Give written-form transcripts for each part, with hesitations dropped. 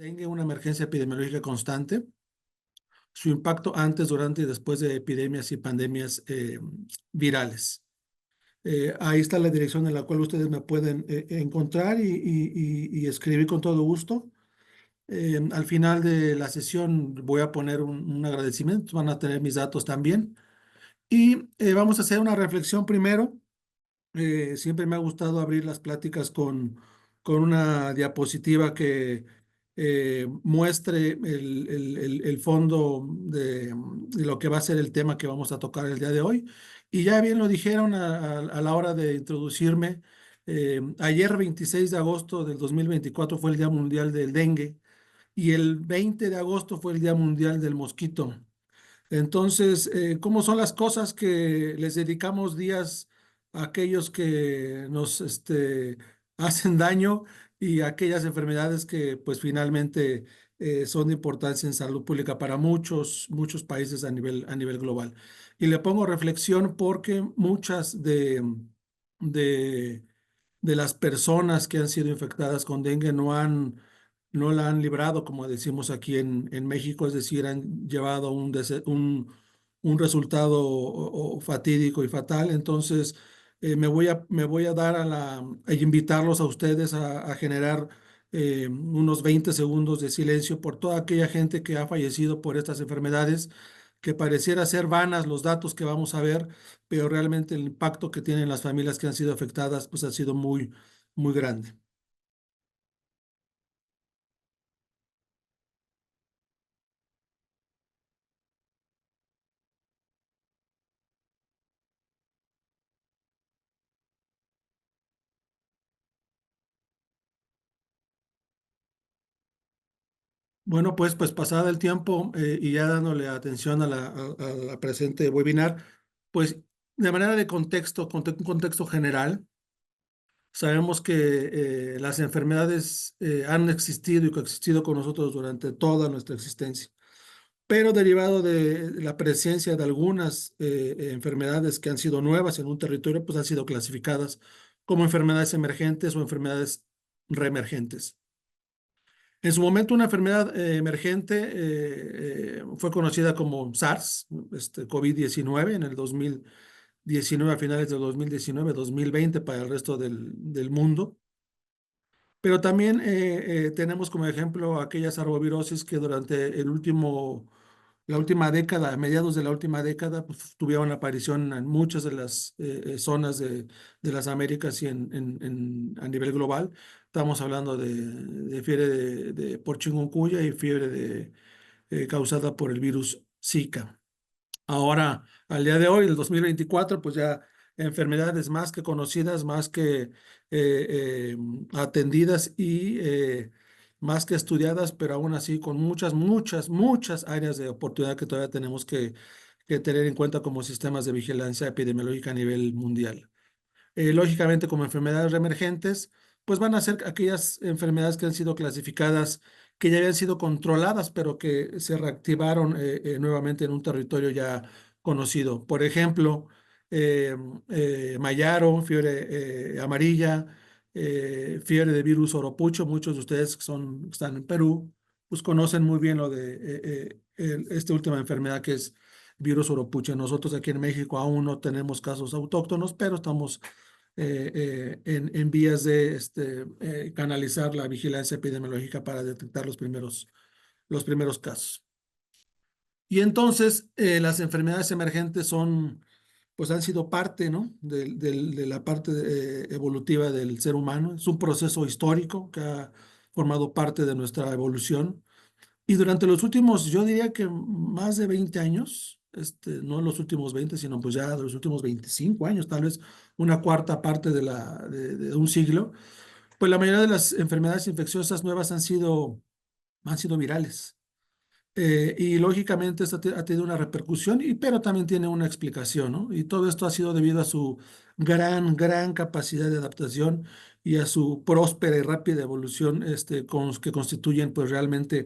Dengue, una emergencia epidemiológica constante. Su impacto antes, durante y después de epidemias y pandemias virales. Ahí está la dirección en la cual ustedes me pueden encontrar y escribir con todo gusto. Al final de la sesión voy a poner un agradecimiento, van a tener mis datos también. Y vamos a hacer una reflexión primero. Siempre me ha gustado abrir las pláticas con una diapositiva que muestre el fondo de lo que va a ser el tema que vamos a tocar el día de hoy. Y ya bien lo dijeron a la hora de introducirme. Ayer, 26 de agosto del 2024, fue el Día Mundial del Dengue y el 20 de agosto fue el Día Mundial del Mosquito. Entonces, ¿cómo son las cosas que les dedicamos días a aquellos que nos hacen daño y a aquellas enfermedades que pues finalmente son de importancia en salud pública para muchos países a nivel global? Y le pongo reflexión porque muchas de, de las personas que han sido infectadas con dengue no la han librado, como decimos aquí en México, es decir, han llevado un resultado fatídico y fatal. Entonces, me voy a dar a invitarlos a ustedes a generar unos 20 segundos de silencio por toda aquella gente que ha fallecido por estas enfermedades, que pareciera ser vanas los datos que vamos a ver, pero realmente el impacto que tienen las familias que han sido afectadas, pues ha sido muy grande. Bueno, pues pasada el tiempo y ya dándole atención a la presente webinar, pues de manera de contexto, un contexto general, sabemos que las enfermedades han existido y coexistido con nosotros durante toda nuestra existencia, pero derivado de la presencia de algunas enfermedades que han sido nuevas en un territorio, pues han sido clasificadas como enfermedades emergentes o enfermedades reemergentes. En su momento, una enfermedad emergente fue conocida como SARS, COVID-19, en el 2019, a finales del 2019, 2020 para el resto del mundo. Pero también tenemos como ejemplo aquellas arbovirosis que durante la última década, a mediados de la última década, pues, tuvieron aparición en muchas de las zonas de las Américas y a nivel global. Estamos hablando de fiebre por chikungunya y fiebre causada por el virus Zika. Ahora, al día de hoy, el 2024, pues ya enfermedades más que conocidas, más que atendidas y más que estudiadas, pero aún así con muchas áreas de oportunidad que todavía tenemos que tener en cuenta como sistemas de vigilancia epidemiológica a nivel mundial. Lógicamente, como enfermedades reemergentes, pues van a ser aquellas enfermedades que han sido clasificadas, que ya habían sido controladas, pero que se reactivaron nuevamente en un territorio ya conocido. Por ejemplo, eh, Mayaro, fiebre amarilla, fiebre de virus oropucho. Muchos de ustedes están en Perú, pues conocen muy bien lo de esta última enfermedad que es virus oropucho. Nosotros aquí en México aún no tenemos casos autóctonos, pero estamos en vías de canalizar la vigilancia epidemiológica para detectar los primeros casos. Y entonces las enfermedades emergentes pues han sido parte, ¿no? De la parte evolutiva del ser humano. Es un proceso histórico que ha formado parte de nuestra evolución. Y durante los últimos, yo diría que más de 20 años, no los últimos 20, sino pues ya de los últimos 25 años, tal vez una cuarta parte de un siglo, pues la mayoría de las enfermedades infecciosas nuevas han sido virales. Y lógicamente esto ha tenido una repercusión, pero también tiene una explicación, ¿no? Y todo esto ha sido debido a su gran capacidad de adaptación y a su próspera y rápida evolución, que constituyen pues realmente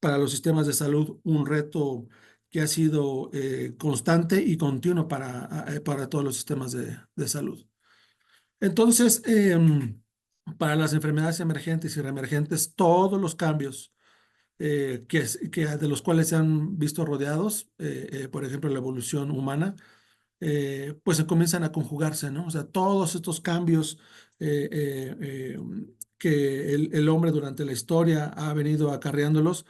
para los sistemas de salud un reto que ha sido constante y continuo para todos los sistemas de salud. Entonces, para las enfermedades emergentes y reemergentes, todos los cambios de los cuales se han visto rodeados, por ejemplo, la evolución humana, pues se comienzan a conjugarse, ¿no? O sea, todos estos cambios eh, eh, eh, que el hombre durante la historia ha venido acarreándolos,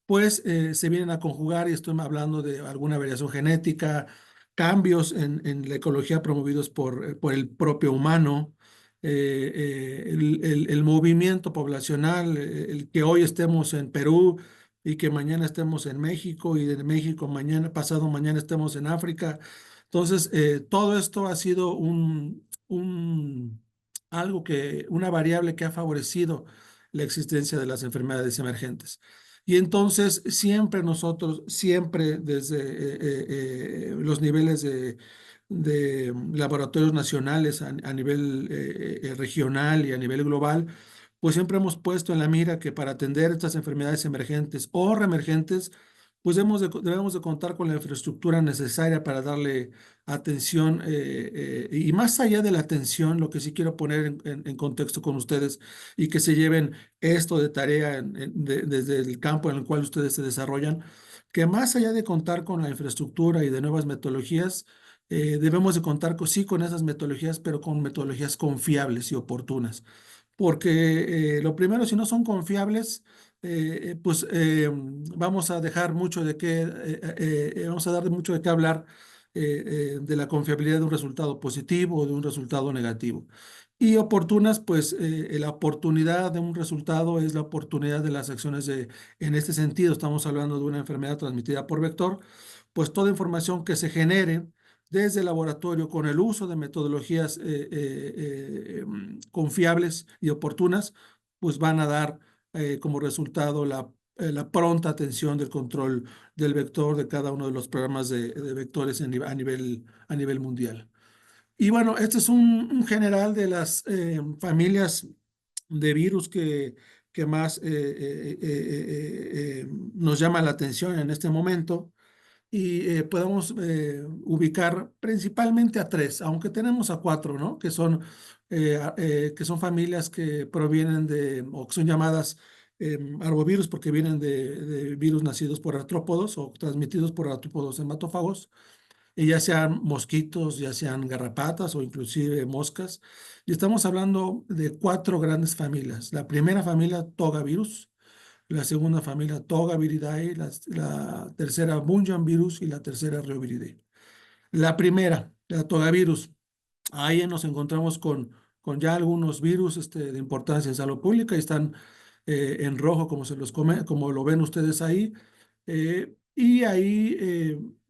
pues se vienen a conjugar, y estoy hablando de alguna variación genética, cambios en la ecología promovidos por el propio humano, el movimiento poblacional, el que hoy estemos en Perú y que mañana estemos en México, y de México mañana, pasado mañana estemos en África. Entonces, todo esto ha sido una variable que ha favorecido la existencia de las enfermedades emergentes. Y entonces, siempre desde los niveles de laboratorios nacionales a nivel regional y a nivel global, pues siempre hemos puesto en la mira que para atender estas enfermedades emergentes o reemergentes, pues debemos de contar con la infraestructura necesaria para darle atención, y más allá de la atención, lo que sí quiero poner en contexto con ustedes y que se lleven esto de tarea desde el campo en el cual ustedes se desarrollan, que más allá de contar con la infraestructura y de nuevas metodologías, debemos de contar sí con esas metodologías, pero con metodologías confiables y oportunas. Porque lo primero, si no son confiables, pues vamos a dejar mucho de qué, vamos a dar mucho de qué hablar, de la confiabilidad de un resultado positivo o de un resultado negativo. Y oportunas, pues la oportunidad de un resultado es la oportunidad de las acciones en este sentido, estamos hablando de una enfermedad transmitida por vector, pues toda información que se genere desde el laboratorio con el uso de metodologías confiables y oportunas, pues van a dar como resultado la pronta atención del control del vector de cada uno de los programas de vectores a nivel mundial. Y bueno, este es un general de las familias de virus que más nos llama la atención en este momento, y podemos ubicar principalmente a tres, aunque tenemos a cuatro, ¿no? Que son familias que provienen o que son llamadas arbovirus porque vienen de virus nacidos por artrópodos o transmitidos por artrópodos hematófagos, y ya sean mosquitos, ya sean garrapatas o inclusive moscas. Y estamos hablando de cuatro grandes familias. La primera familia, Togavirus; la segunda familia, Togaviridae; la tercera, Bunyan virus; y la tercera, Reoviridae. La primera, la Togavirus, ahí nos encontramos con ya algunos virus de importancia en salud pública, y están en rojo, como lo ven ustedes ahí. Y ahí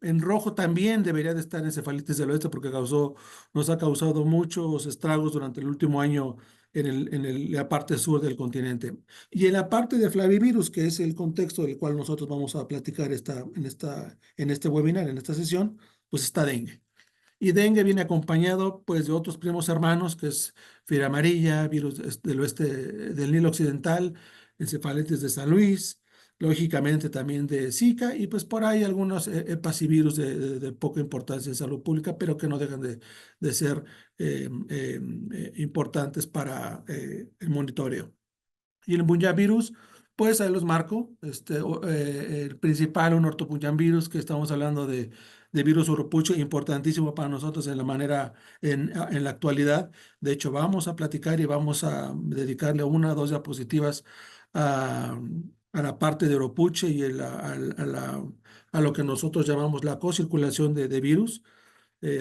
en rojo también debería de estar encefalitis del oeste, porque nos ha causado muchos estragos durante el último año la parte sur del continente. Y en la parte de flavivirus, que es el contexto del cual nosotros vamos a platicar en este webinar, en esta sesión, pues está dengue. Y dengue viene acompañado pues de otros primos hermanos, que es fiebre amarilla, virus del oeste del Nilo Occidental, encefalitis de San Luis, lógicamente también de Zika, y pues por ahí algunos hepativirus de poca importancia en salud pública, pero que no dejan de ser importantes para el monitoreo. Y el virus, pues ahí los marco. El principal, un ortopunjan-virus, que estamos hablando de virus uropuche, importantísimo para nosotros en la actualidad. De hecho, vamos a platicar y vamos a dedicarle una o dos diapositivas a, a la parte de uropuche y a lo que nosotros llamamos la cocirculación de virus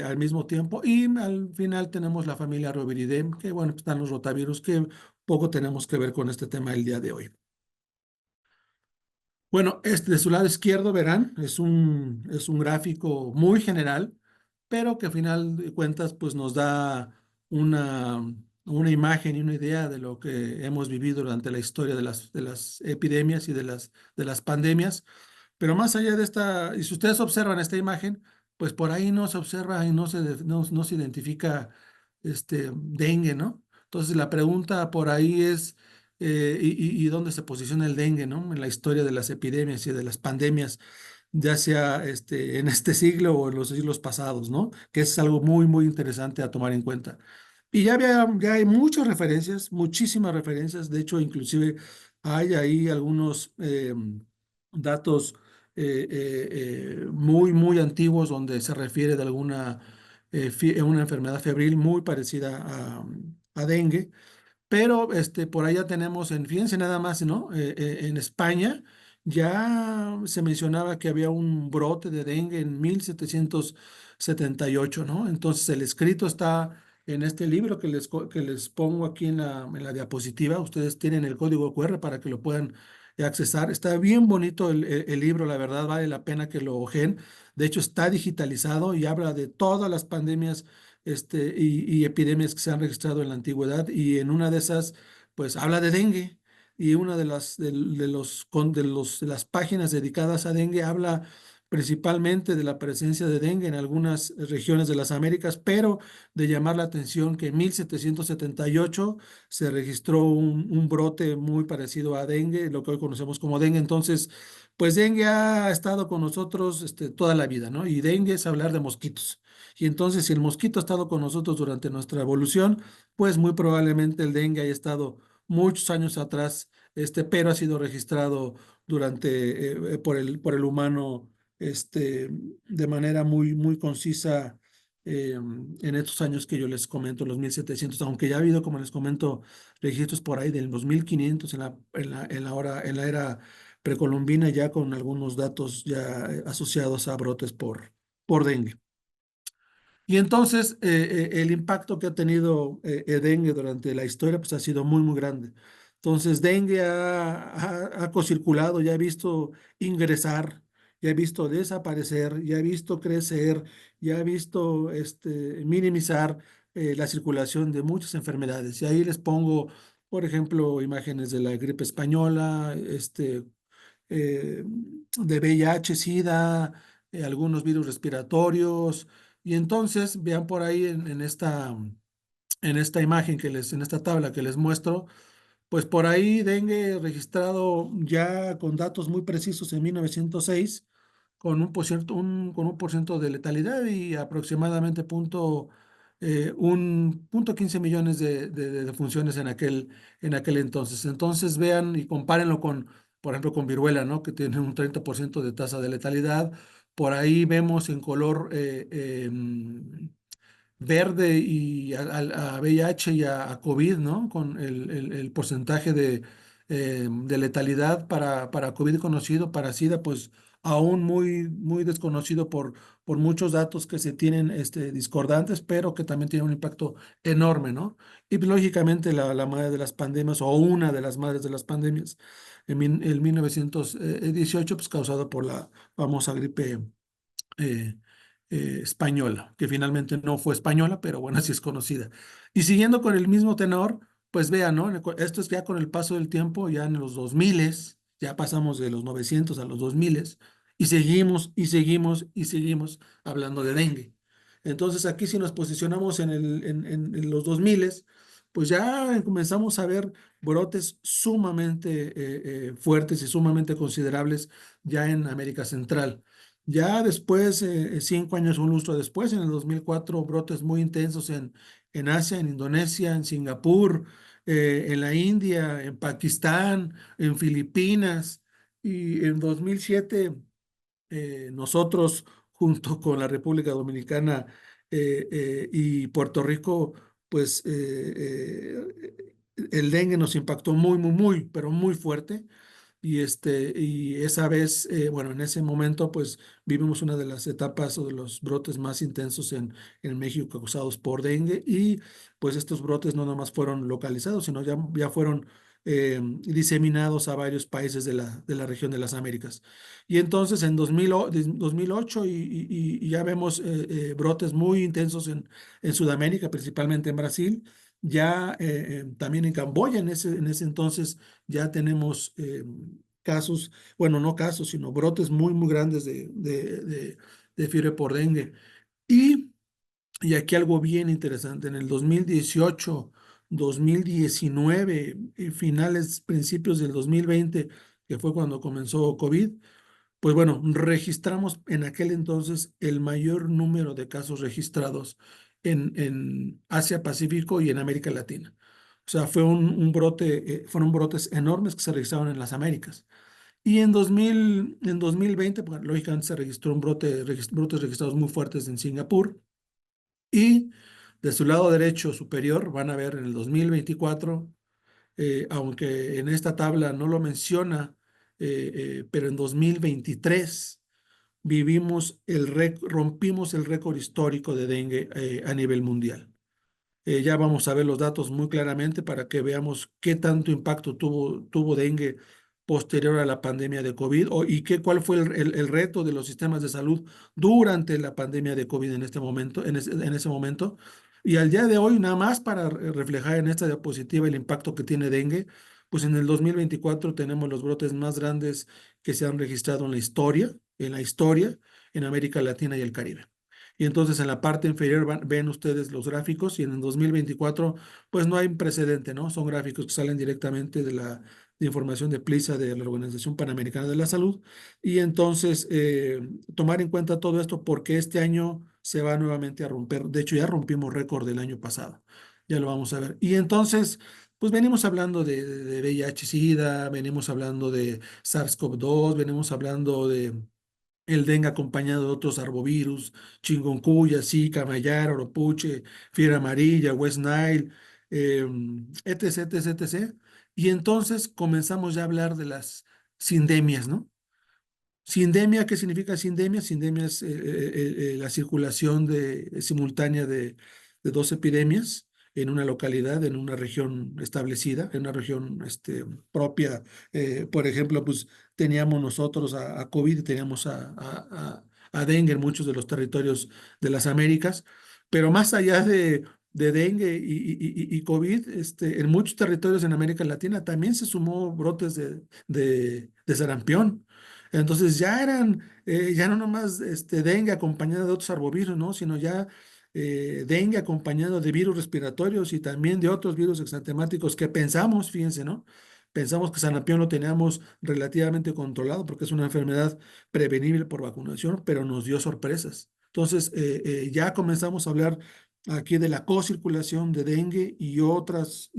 al mismo tiempo. Y al final tenemos la familia Roviridae, que bueno, están los rotavirus, que poco tenemos que ver con este tema el día de hoy. Bueno, de su lado izquierdo verán, es un gráfico muy general, pero que al final de cuentas pues nos da una imagen y una idea de lo que hemos vivido durante la historia de las epidemias y de las pandemias. Pero más allá de esta, y si ustedes observan esta imagen, pues por ahí no se observa y no se identifica dengue, ¿no? Entonces la pregunta por ahí es, y dónde se posiciona el dengue, ¿no? En la historia de las epidemias y de las pandemias, ya sea en este siglo o en los siglos pasados, ¿no? Que es algo muy, muy interesante a tomar en cuenta. Y ya hay muchas referencias, muchísimas referencias. De hecho, inclusive hay ahí algunos datos muy, muy antiguos donde se refiere de alguna una enfermedad febril muy parecida a dengue. Pero por allá tenemos, fíjense nada más, ¿no? En España ya se mencionaba que había un brote de dengue en 1778, ¿no? Entonces el escrito está en este libro que les pongo aquí en la diapositiva. Ustedes tienen el código QR para que lo puedan accesar. Está bien bonito el libro, la verdad, vale la pena que lo ojeen. De hecho, está digitalizado y habla de todas las pandemias y epidemias que se han registrado en la antigüedad, y en una de esas, pues habla de dengue, y una de las páginas dedicadas a dengue habla principalmente de la presencia de dengue en algunas regiones de las Américas, pero de llamar la atención que en 1778 se registró un brote muy parecido a dengue, lo que hoy conocemos como dengue. Entonces, pues dengue ha estado con nosotros toda la vida, ¿no? Y dengue es hablar de mosquitos. Y entonces, si el mosquito ha estado con nosotros durante nuestra evolución, pues muy probablemente el dengue haya estado muchos años atrás, pero ha sido registrado por el humano, de manera muy, muy concisa, en estos años que yo les comento, los 1700, aunque ya ha habido, como les comento, registros por ahí de los 1500 en la era precolombina, ya con algunos datos ya asociados a brotes por dengue. Y entonces el impacto que ha tenido dengue durante la historia pues ha sido muy, muy grande. Entonces dengue ha cocirculado, ya he visto ingresar, ya he visto desaparecer, ya he visto crecer, ya he visto minimizar la circulación de muchas enfermedades. Y ahí les pongo, por ejemplo, imágenes de la gripe española, de VIH, SIDA, algunos virus respiratorios. Y entonces vean por ahí en esta imagen en esta tabla que les muestro, pues por ahí dengue registrado ya con datos muy precisos en 1906, con un por ciento de letalidad y aproximadamente un punto 15 millones de defunciones en aquel entonces. Entonces vean y compárenlo con, por ejemplo, con viruela, ¿no? Que tiene un 30% de tasa de letalidad. Por ahí vemos en color verde y a VIH y a COVID, ¿no? Con el porcentaje de letalidad para COVID conocido, para SIDA, pues aún muy, muy desconocido por muchos datos que se tienen discordantes, pero que también tiene un impacto enorme, ¿no? Y pues, lógicamente la madre de las pandemias, o una de las madres de las pandemias, en 1918, pues causada por la famosa gripe eh, española, que finalmente no fue española, pero bueno, así es conocida. Y siguiendo con el mismo tenor, pues vean, ¿no? Esto es ya con el paso del tiempo, ya en los 2000, ya pasamos de los 900 a los 2000, y seguimos y seguimos y seguimos hablando de dengue. Entonces aquí si nos posicionamos en los 2000, pues ya comenzamos a ver brotes sumamente fuertes y sumamente considerables ya en América Central. Ya después, 5 años, un lustro después, en el 2004, brotes muy intensos en Asia, en Indonesia, en Singapur, en la India, en Pakistán, en Filipinas. Y en 2007, nosotros, junto con la República Dominicana y Puerto Rico, pues el dengue nos impactó muy, muy, muy, pero muy fuerte. Y esa vez, bueno, en ese momento, pues vivimos una de las etapas o de los brotes más intensos en México causados por dengue. Y pues estos brotes no nomás fueron localizados, sino ya fueron diseminados a varios países de la región de las Américas. Y entonces en 2008 y ya vemos brotes muy intensos en Sudamérica, principalmente en Brasil. Ya también en Camboya en ese entonces ya tenemos casos, bueno, no casos, sino brotes muy, muy grandes de fiebre por dengue. Y, y aquí algo bien interesante, en el 2018, 2019, y finales, principios del 2020, que fue cuando comenzó COVID, pues bueno, registramos en aquel entonces el mayor número de casos registrados en Asia Pacífico y en América Latina. O sea, un brote, fueron brotes enormes que se registraron en las Américas. Y en 2020, pues, lógicamente se registró brotes registrados muy fuertes en Singapur. Y de su lado derecho superior van a ver en el 2024, aunque en esta tabla no lo menciona, pero en 2023 rompimos el récord histórico de dengue a nivel mundial. Ya vamos a ver los datos muy claramente para que veamos qué tanto impacto tuvo dengue posterior a la pandemia de COVID cuál fue el reto de los sistemas de salud durante la pandemia de COVID en este momento, en ese momento. Y al día de hoy, nada más para reflejar en esta diapositiva el impacto que tiene dengue, pues en el 2024 tenemos los brotes más grandes que se han registrado en la historia, en América Latina y el Caribe. Y entonces en la parte inferior ven ustedes los gráficos y en el 2024 pues no hay precedente, ¿no? Son gráficos que salen directamente de información de PLISA, de la Organización Panamericana de la Salud. Y entonces tomar en cuenta todo esto porque este año se va nuevamente a romper. De hecho ya rompimos récord del año pasado. Ya lo vamos a ver. Y entonces pues venimos hablando de VIH-Sida, venimos hablando de SARS-CoV-2, venimos hablando de el dengue acompañado de otros arbovirus, chikungunya, Zika, Mayara, Oropuche, fiebre amarilla, West Nile, etc., etc., etc. Y entonces comenzamos ya a hablar de las sindemias, ¿no? Sindemia, ¿qué significa sindemia? Sindemia es la circulación simultánea de dos epidemias en una localidad, en una región establecida, en una región propia. Por ejemplo, pues teníamos nosotros a COVID y teníamos a dengue en muchos de los territorios de las Américas, pero más allá de dengue y COVID, en muchos territorios en América Latina también se sumó brotes de sarampión. Entonces ya no nomás dengue acompañado de otros arbovirus, ¿no? Sino ya dengue acompañado de virus respiratorios y también de otros virus exantemáticos que pensamos, fíjense, ¿no? Pensamos que sarampión lo teníamos relativamente controlado porque es una enfermedad prevenible por vacunación, pero nos dio sorpresas. Entonces, ya comenzamos a hablar aquí de la cocirculación de dengue y otros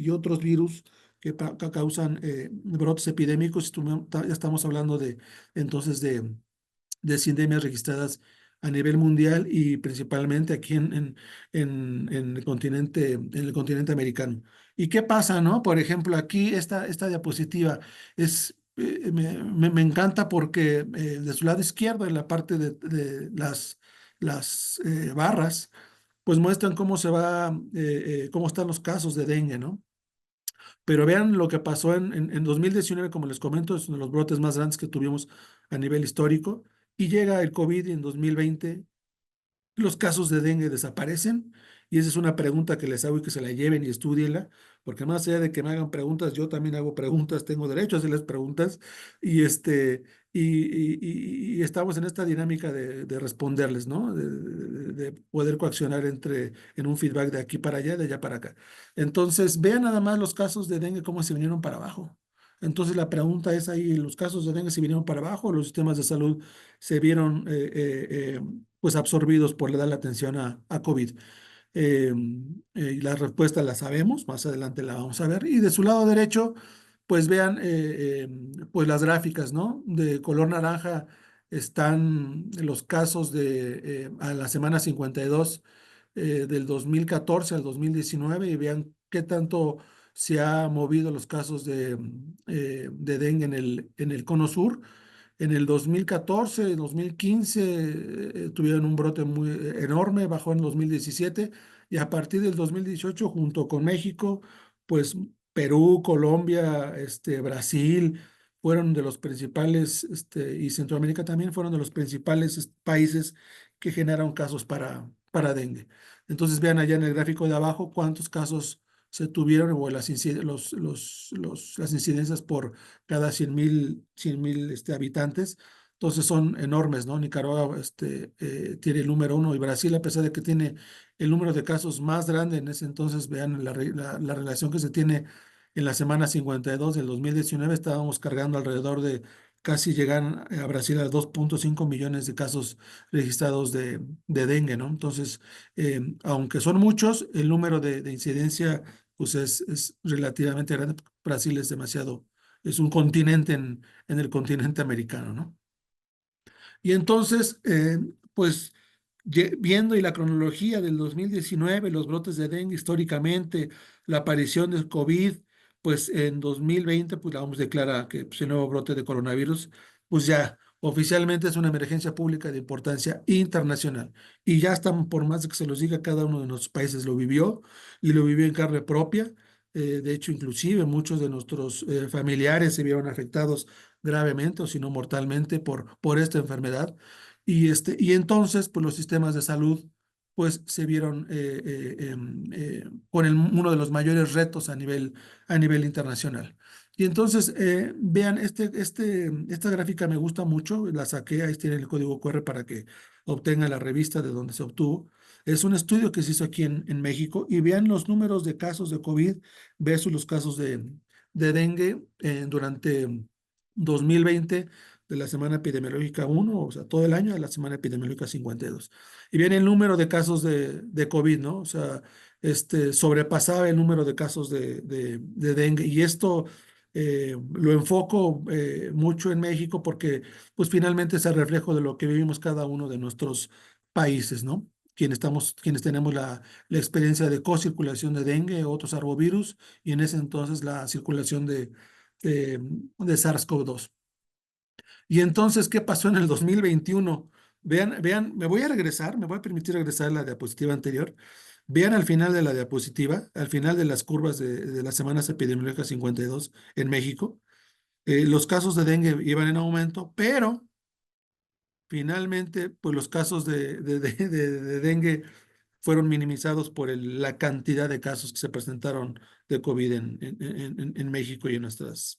virus que causan brotes epidémicos. Ya estamos hablando entonces de sindemias registradas a nivel mundial y principalmente aquí en el continente americano. ¿Y qué pasa, no? Por ejemplo, aquí esta diapositiva me encanta porque de su lado izquierdo, en la parte de las barras, pues muestran cómo están los casos de dengue, ¿no? Pero vean lo que pasó en 2019, como les comento, es uno de los brotes más grandes que tuvimos a nivel histórico. Y llega el COVID y en 2020 los casos de dengue desaparecen. Y esa es una pregunta que les hago y que se la lleven y estudienla, porque más allá de que me hagan preguntas, yo también hago preguntas, tengo derecho a hacerles preguntas y, y estamos en esta dinámica de responderles, ¿no? De poder coaccionar en un feedback de aquí para allá, de allá para acá. Entonces, vean nada más los casos de dengue, cómo se vinieron para abajo. Entonces, la pregunta es ahí, ¿los casos de dengue se vinieron para abajo? ¿Los sistemas de salud se vieron pues absorbidos por le dar la atención a COVID? Y la respuesta la sabemos, más adelante la vamos a ver. Y de su lado derecho, pues vean pues las gráficas, ¿no? De color naranja están los casos a la semana 52 del 2014 al 2019 y vean qué tanto se ha movido los casos de dengue en el cono sur. En el 2014, 2015 tuvieron un brote muy enorme, bajó en 2017 y a partir del 2018 junto con México, pues Perú, Colombia, Brasil fueron de los principales, y Centroamérica también fueron de los principales países que generaron casos para dengue. Entonces vean allá en el gráfico de abajo cuántos casos se tuvieron o las incidencias por cada 100,000 habitantes. Entonces son enormes, ¿no? Nicaragua tiene el número uno y Brasil, a pesar de que tiene el número de casos más grande en ese entonces, vean la relación que se tiene en la semana 52 del 2019, estábamos cargando alrededor de casi llegar a Brasil a 2,5 millones de casos registrados de dengue, ¿no? Entonces, aunque son muchos, el número de incidencia pues es relativamente grande. Brasil es demasiado, es un continente en el continente americano, ¿no? Y entonces, pues viendo y la cronología del 2019, los brotes de dengue históricamente, la aparición del COVID, pues en 2020, pues la OMS declara que pues, el nuevo brote de coronavirus, pues ya oficialmente es una emergencia pública de importancia internacional. Y ya están, por más de que se los diga, cada uno de nuestros países lo vivió y lo vivió en carne propia. De hecho, inclusive muchos de nuestros familiares se vieron afectados gravemente o si no mortalmente por esta enfermedad. Y entonces, pues los sistemas de salud pues se vieron con uno de los mayores retos a nivel internacional. Y entonces, vean, esta gráfica me gusta mucho, la saqué, ahí tiene el código QR para que obtengan la revista de donde se obtuvo. Es un estudio que se hizo aquí en México y vean los números de casos de COVID versus los casos de dengue durante 2020 de la semana epidemiológica 1, o sea, todo el año de la semana epidemiológica 52. Y viene el número de casos de COVID, ¿no? O sea, sobrepasaba el número de casos de dengue. Y esto lo enfoco mucho en México porque, pues, finalmente es el reflejo de lo que vivimos cada uno de nuestros países, ¿no? Quienes tenemos la experiencia de co-circulación de dengue, otros arbovirus, y en ese entonces la circulación de, de SARS-CoV-2. Y entonces, ¿qué pasó en el 2021? Vean, me voy a regresar, me voy a permitir regresar a la diapositiva anterior. Vean al final de la diapositiva, al final de las curvas de las semanas epidemiológicas 52 en México, los casos de dengue iban en aumento, pero finalmente, pues los casos de dengue fueron minimizados por la cantidad de casos que se presentaron de COVID en México y en nuestros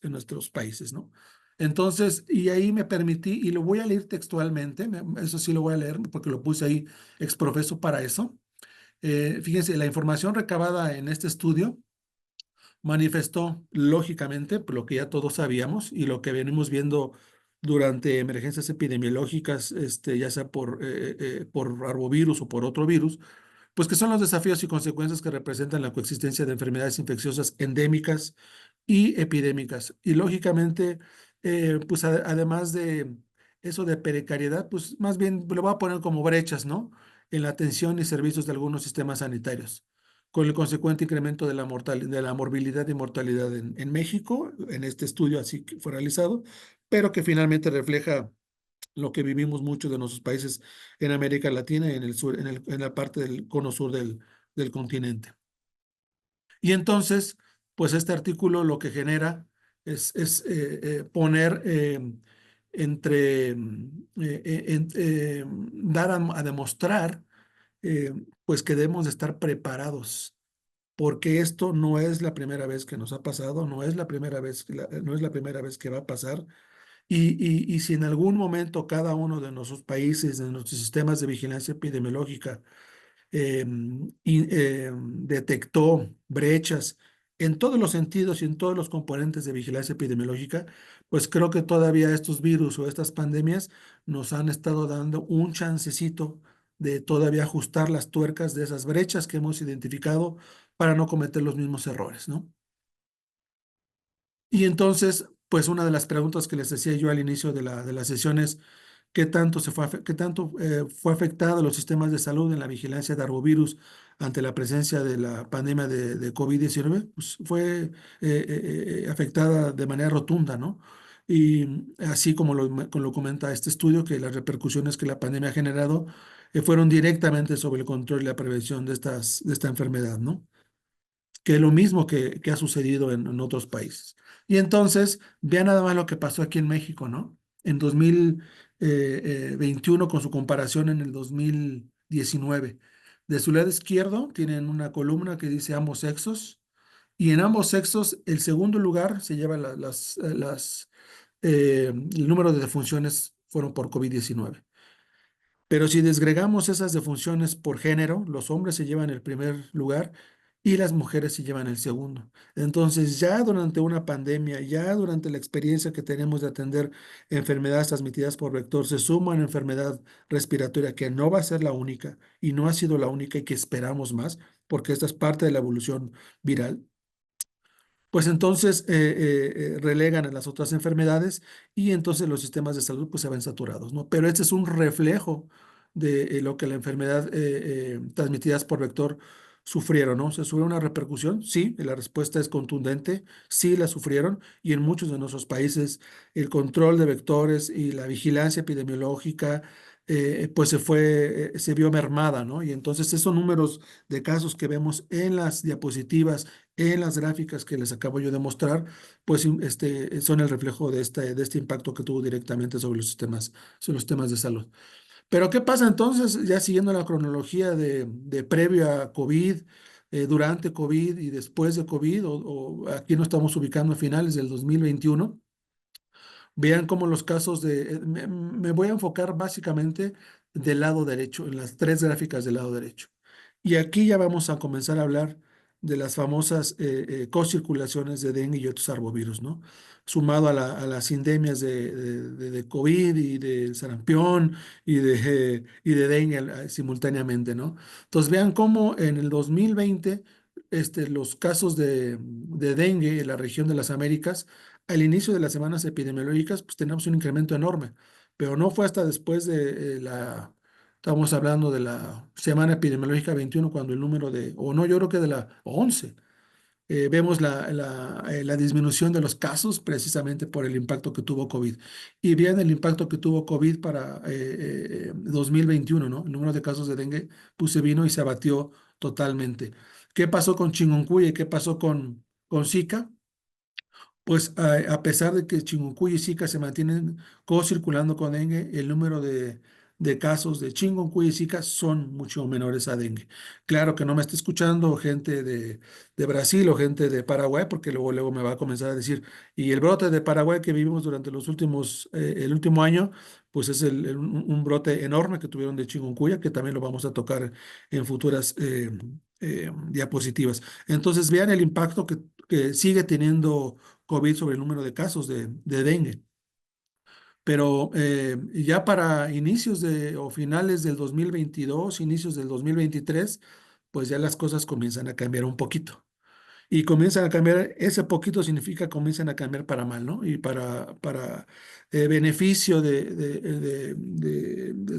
países, ¿no? Entonces, y ahí me permití, y lo voy a leer textualmente, eso sí lo voy a leer porque lo puse ahí exprofeso para eso. Fíjense, la información recabada en este estudio manifestó lógicamente lo que ya todos sabíamos y lo que venimos viendo durante emergencias epidemiológicas, ya sea por arbovirus o por otro virus, pues que son los desafíos y consecuencias que representan la coexistencia de enfermedades infecciosas endémicas y epidémicas. Y lógicamente, pues además de eso de precariedad, pues más bien lo voy a poner como brechas, ¿no? En la atención y servicios de algunos sistemas sanitarios, con el consecuente incremento de la morbilidad y mortalidad en México, en este estudio así que fue realizado, pero que finalmente refleja lo que vivimos muchos de nuestros países en América Latina y en el sur, en la parte del cono sur del continente. Y entonces, pues este artículo lo que genera es poner dar a demostrar pues que debemos de estar preparados, porque esto no es la primera vez que nos ha pasado, no es la primera vez, no es la primera vez que va a pasar. Y si en algún momento cada uno de nuestros países, de nuestros sistemas de vigilancia epidemiológica, detectó brechas en todos los sentidos y en todos los componentes de vigilancia epidemiológica, pues creo que todavía estos virus o estas pandemias nos han estado dando un chancecito de todavía ajustar las tuercas de esas brechas que hemos identificado para no cometer los mismos errores, ¿no? Y entonces, pues una de las preguntas que les decía yo al inicio de la sesión es, qué tanto fue afectado los sistemas de salud en la vigilancia de arbovirus ante la presencia de la pandemia de COVID-19? Pues fue afectada de manera rotunda, ¿no? Y así como lo comenta este estudio, que las repercusiones que la pandemia ha generado fueron directamente sobre el control y la prevención de esta enfermedad, ¿no? Que es lo mismo que ha sucedido en otros países. Y entonces, vean nada más lo que pasó aquí en México, ¿no? En 2021 con su comparación en el 2019. De su lado izquierdo tienen una columna que dice ambos sexos, y en ambos sexos el segundo lugar se lleva el número de defunciones fueron por COVID-19. Pero si desgregamos esas defunciones por género, los hombres se llevan el primer lugar y las mujeres se llevan el segundo. Entonces, ya durante una pandemia, ya durante la experiencia que tenemos de atender enfermedades transmitidas por vector, se suma una enfermedad respiratoria que no va a ser la única y no ha sido la única y que esperamos más. porque esta es parte de la evolución viral, pues entonces relegan a las otras enfermedades y entonces los sistemas de salud pues se ven saturados, ¿no? Pero este es un reflejo de lo que la enfermedad transmitidas por vector sufrieron, ¿no? ¿Se sufrió una repercusión? Sí, y la respuesta es contundente, sí la sufrieron y en muchos de nuestros países el control de vectores y la vigilancia epidemiológica pues se vio mermada, ¿no? Y entonces esos números de casos que vemos en las diapositivas en las gráficas que les acabo yo de mostrar, pues son el reflejo de este impacto que tuvo directamente sobre los temas de salud. Pero ¿qué pasa entonces, ya siguiendo la cronología de previo a COVID, durante COVID y después de COVID, o aquí nos estamos ubicando a finales del 2021? Vean cómo los casos me voy a enfocar básicamente del lado derecho, en las tres gráficas del lado derecho. Y aquí ya vamos a comenzar a hablar de las famosas cocirculaciones de dengue y otros arbovirus, ¿no? Sumado a las sindemias de COVID y de sarampión y de dengue simultáneamente, ¿no? Entonces vean cómo en el 2020 los casos de dengue en la región de las Américas al inicio de las semanas epidemiológicas, pues tenemos un incremento enorme, pero no fue hasta después estamos hablando de la semana epidemiológica 21, cuando el número o no, yo creo que de la 11, vemos la disminución de los casos precisamente por el impacto que tuvo COVID. Y bien el impacto que tuvo COVID para 2021, ¿no? El número de casos de dengue, pues se vino y se abatió totalmente. ¿Qué pasó con chikungunya y qué pasó con Zika? Pues a pesar de que chikungunya y Zika se mantienen co-circulando con dengue, el número de casos de chikungunya y Zika son mucho menores a dengue. Claro que no me está escuchando gente de Brasil o gente de Paraguay, porque luego me va a comenzar a decir, y el brote de Paraguay que vivimos durante el último año, pues es un brote enorme que tuvieron de chikungunya, que también lo vamos a tocar en futuras diapositivas. Entonces, vean el impacto que sigue teniendo COVID sobre el número de casos de dengue. Pero ya para inicios o finales del 2022, inicios del 2023, pues ya las cosas comienzan a cambiar un poquito. Y comienzan a cambiar, ese poquito significa comienzan a cambiar para mal, ¿no? Y para beneficio de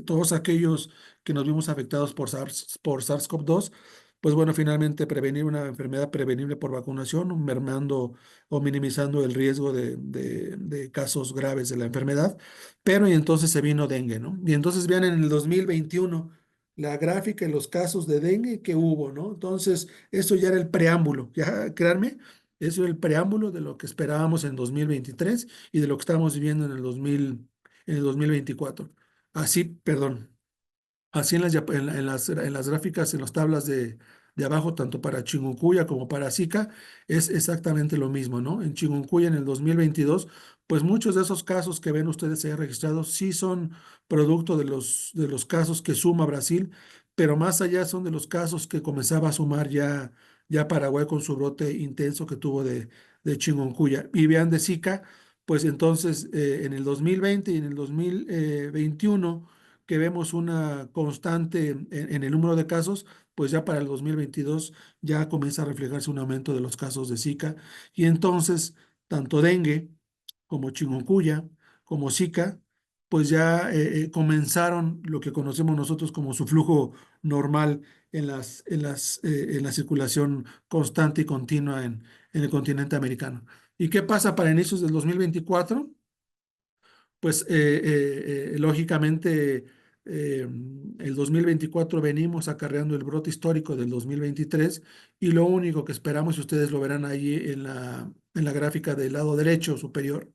todos aquellos que nos vimos afectados por SARS-CoV-2, pues bueno, finalmente prevenir una enfermedad prevenible por vacunación, mermando o minimizando el riesgo de casos graves de la enfermedad. Pero y entonces se vino dengue, ¿no? Y entonces vean en el 2021 la gráfica y los casos de dengue que hubo, ¿no? Entonces, eso ya era el preámbulo, ya créanme, eso era el preámbulo de lo que esperábamos en 2023 y de lo que estamos viviendo en el 2024. Así, perdón, así en las gráficas, en las tablas de abajo, tanto para chikungunya como para Zika, es exactamente lo mismo, ¿no? En chikungunya en el 2022, pues muchos de esos casos que ven ustedes ahí registrados sí son producto de los casos que suma Brasil, pero más allá son de los casos que comenzaba a sumar ya Paraguay con su brote intenso que tuvo de chikungunya. Y vean de Zika, pues entonces en el 2020 y en el 2021 que vemos una constante en el número de casos, pues ya para el 2022 ya comienza a reflejarse un aumento de los casos de Zika. Y entonces, tanto dengue como chikungunya, como Zika, pues ya comenzaron lo que conocemos nosotros como su flujo normal en la circulación constante y continua en el continente americano. ¿Y qué pasa para inicios del 2024? Pues lógicamente el 2024 venimos acarreando el brote histórico del 2023 y lo único que esperamos, y ustedes lo verán ahí en la gráfica del lado derecho superior,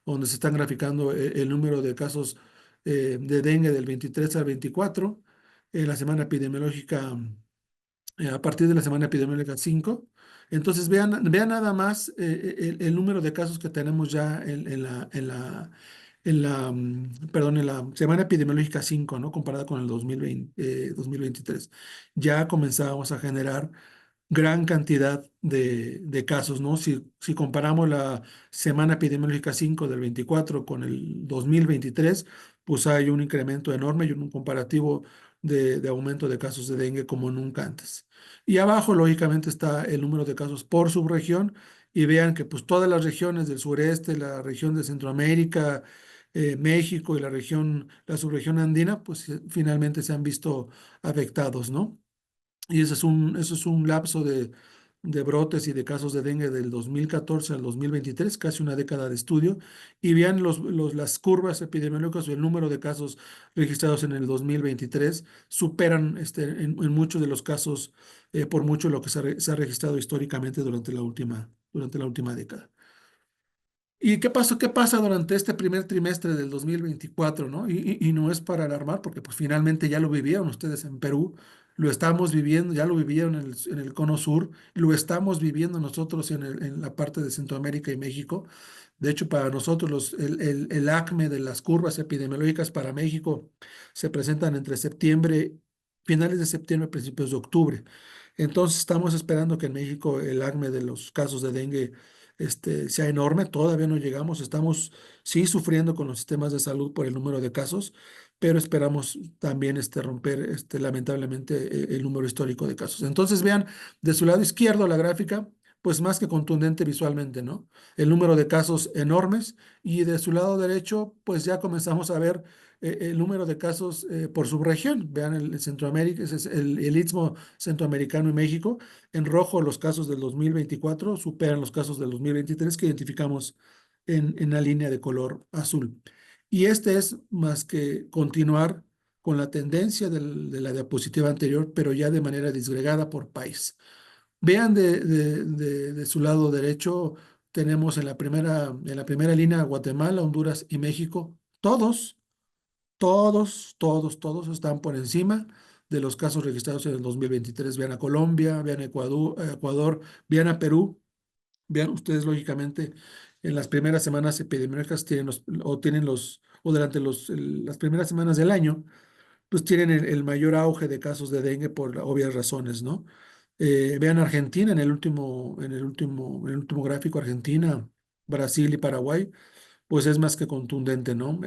donde se están graficando el número de casos de dengue del 23 al 24, en la semana epidemiológica a partir de la semana epidemiológica 5. Entonces, vean nada más el número de casos que tenemos ya perdón, en la semana epidemiológica 5, ¿no? Comparada con el 2023. Ya comenzábamos a generar gran cantidad de casos, ¿no? Si comparamos la semana epidemiológica 5 del 24 con el 2023, pues hay un incremento enorme y un comparativo de aumento de casos de dengue como nunca antes. Y abajo, lógicamente, está el número de casos por subregión y vean que pues todas las regiones del sureste, la región de Centroamérica, México y la subregión andina, pues finalmente se han visto afectados, ¿no? Y eso es un lapso de brotes y de casos de dengue del 2014 al 2023, casi una década de estudio. Y vean las curvas epidemiológicas o el número de casos registrados en el 2023 superan en muchos de los casos, por mucho lo que se ha registrado históricamente durante la última década. ¿Y qué pasó? ¿Qué pasa durante este primer trimestre del 2024, ¿no? Y no es para alarmar, porque pues finalmente ya lo vivieron ustedes en Perú, lo estamos viviendo, ya lo vivieron en el Cono Sur, lo estamos viviendo nosotros en la parte de Centroamérica y México. De hecho, para nosotros el acme de las curvas epidemiológicas para México se presentan entre septiembre, finales de septiembre, principios de octubre. Entonces estamos esperando que en México el acme de los casos de dengue sea enorme. Todavía no llegamos, estamos sí sufriendo con los sistemas de salud por el número de casos, pero esperamos también romper lamentablemente el número histórico de casos. Entonces vean de su lado izquierdo la gráfica, pues más que contundente visualmente, ¿no? El número de casos enormes y de su lado derecho, pues ya comenzamos a ver el número de casos por subregión. Vean el Centroamérica, ese es el Istmo Centroamericano y México. En rojo los casos del 2024 superan los casos del 2023 que identificamos en la línea de color azul. Y este es más que continuar con la tendencia de la diapositiva anterior, pero ya de manera disgregada por país. Vean de su lado derecho, tenemos en la primera línea Guatemala, Honduras y México. Todos están por encima de los casos registrados en el 2023. Vean a Colombia, vean a Ecuador, vean a Perú. Vean ustedes, lógicamente, en las primeras semanas epidemiológicas o durante las primeras semanas del año, pues tienen el mayor auge de casos de dengue por obvias razones, ¿no? Vean Argentina en el último gráfico, Argentina, Brasil y Paraguay pues es más que contundente, ¿no?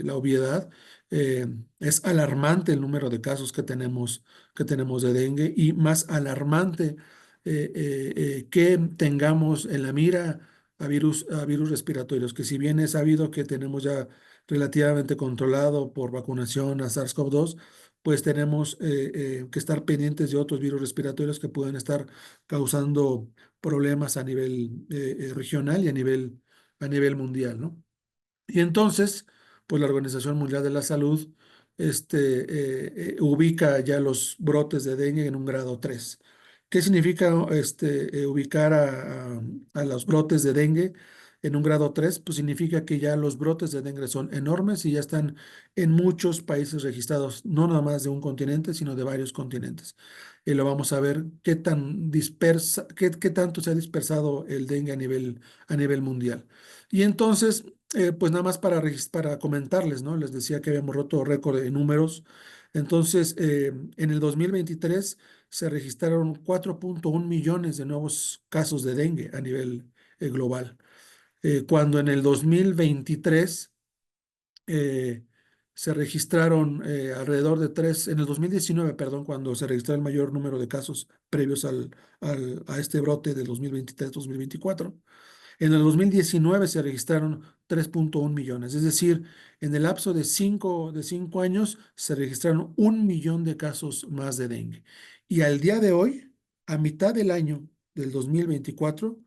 La obviedad. eh, es alarmante el número de casos que tenemos de dengue y más alarmante que tengamos en la mira a virus respiratorios, que si bien es sabido que tenemos ya relativamente controlado por vacunación a SARS-CoV-2, pues tenemos que estar pendientes de otros virus respiratorios que pueden estar causando problemas a nivel regional y a nivel mundial, ¿no? Y entonces, pues la Organización Mundial de la Salud ubica ya los brotes de dengue en un grado 3. ¿Qué significa ubicar a los brotes de dengue en un grado 3? Pues significa que ya los brotes de dengue son enormes y ya están en muchos países registrados, no nada más de un continente, sino de varios continentes. Y lo vamos a ver qué tanto se ha dispersado el dengue a nivel mundial. Y entonces, pues nada más para comentarles, ¿no? Les decía que habíamos roto récord de números. Entonces, en el 2023 se registraron 4.1 millones de nuevos casos de dengue a nivel global, cuando en el 2023 eh, se registraron en el 2019, perdón, cuando se registró el mayor número de casos previos a este brote del 2023-2024. En el 2019 se registraron 3.1 millones, es decir, en el lapso de cinco años se registraron 1 millón de casos más de dengue. Y al día de hoy, a mitad del año del 2024,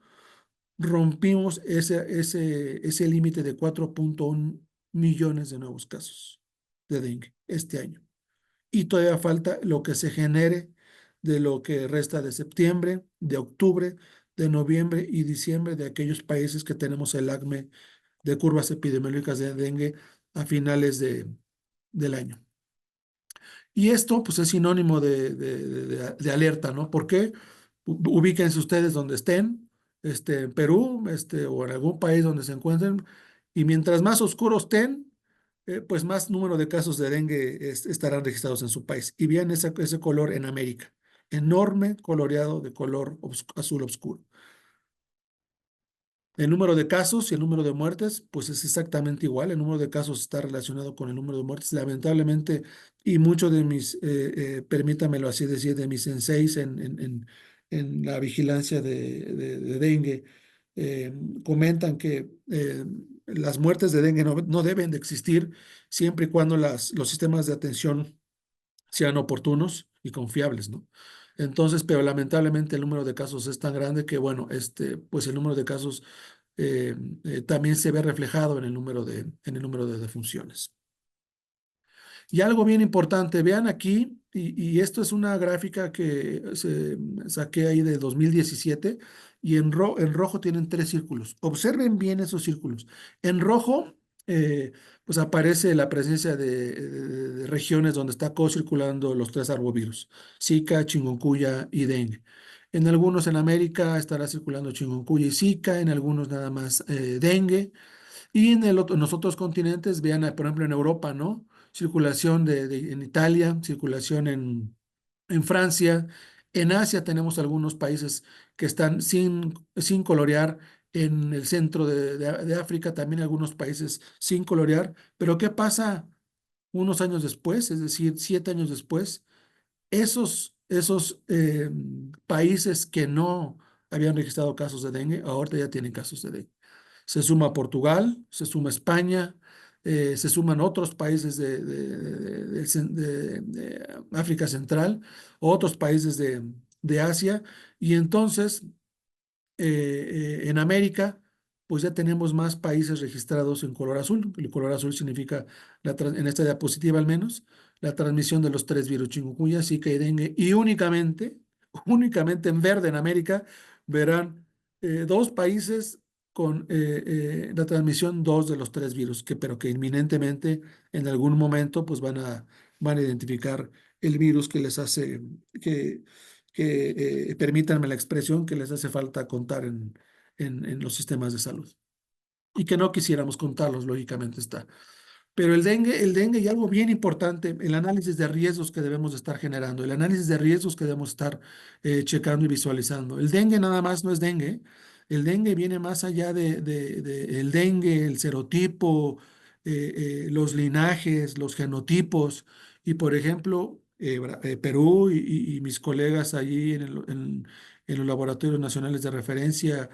rompimos ese límite de 4.1 millones de nuevos casos de dengue este año. Y todavía falta lo que se genere de lo que resta de septiembre, de octubre, de noviembre y diciembre de aquellos países que tenemos el acme de curvas epidemiológicas de dengue a finales del año. Y esto pues es sinónimo de alerta, ¿no? Porque ubíquense ustedes donde estén, en Perú, o en algún país donde se encuentren, y mientras más oscuros estén, pues más número de casos de dengue estarán registrados en su país. Y vean ese color en América, enorme coloreado de color azul oscuro. El número de casos y el número de muertes, pues es exactamente igual. El número de casos está relacionado con el número de muertes. Lamentablemente, y muchos de mis, permítamelo así decir, de mis senseis en la vigilancia de dengue, eh, comentan que las muertes de dengue no deben de existir siempre y cuando los sistemas de atención sean oportunos y confiables, ¿no? Entonces, pero lamentablemente el número de casos es tan grande que, bueno, pues el número de casos eh, también se ve reflejado en el número de defunciones. Y algo bien importante, vean aquí, y esto es una gráfica que saqué ahí de 2017, y en rojo tienen tres círculos. Observen bien esos círculos. En rojo, pues aparece la presencia de regiones donde está co-circulando los tres arbovirus, Zika, chikungunya y dengue. En algunos en América estará circulando chikungunya y Zika, en algunos nada más dengue. Y en los otros continentes, vean, por ejemplo, en Europa, ¿no? Circulación en Italia, circulación en Francia. En Asia tenemos algunos países que están sin colorear. En el centro de África también algunos países sin colorear. Pero ¿qué pasa unos años después? Es decir, 7 años después, esos países que no habían registrado casos de dengue, ahorita ya tienen casos de dengue. Se suma Portugal, se suma España, se suman otros países de África Central, otros países de Asia, y entonces en América, pues ya tenemos más países registrados en color azul. El color azul significa, en esta diapositiva al menos, la transmisión de los tres virus, chikungunya, Zika y dengue. Y únicamente en verde en América, verán dos países con la transmisión dos de los tres virus, pero que inminentemente en algún momento pues van a identificar el virus que les hace, que, permítanme la expresión, que les hace falta contar en los sistemas de salud. Y que no quisiéramos contarlos, lógicamente está. Pero el dengue y algo bien importante, el análisis de riesgos que debemos estar generando, el análisis de riesgos que debemos estar checando y visualizando. El dengue nada más no es dengue. El dengue viene más allá el dengue, el serotipo, los linajes, los genotipos. Y por ejemplo, Perú y mis colegas allí en los laboratorios nacionales de referencia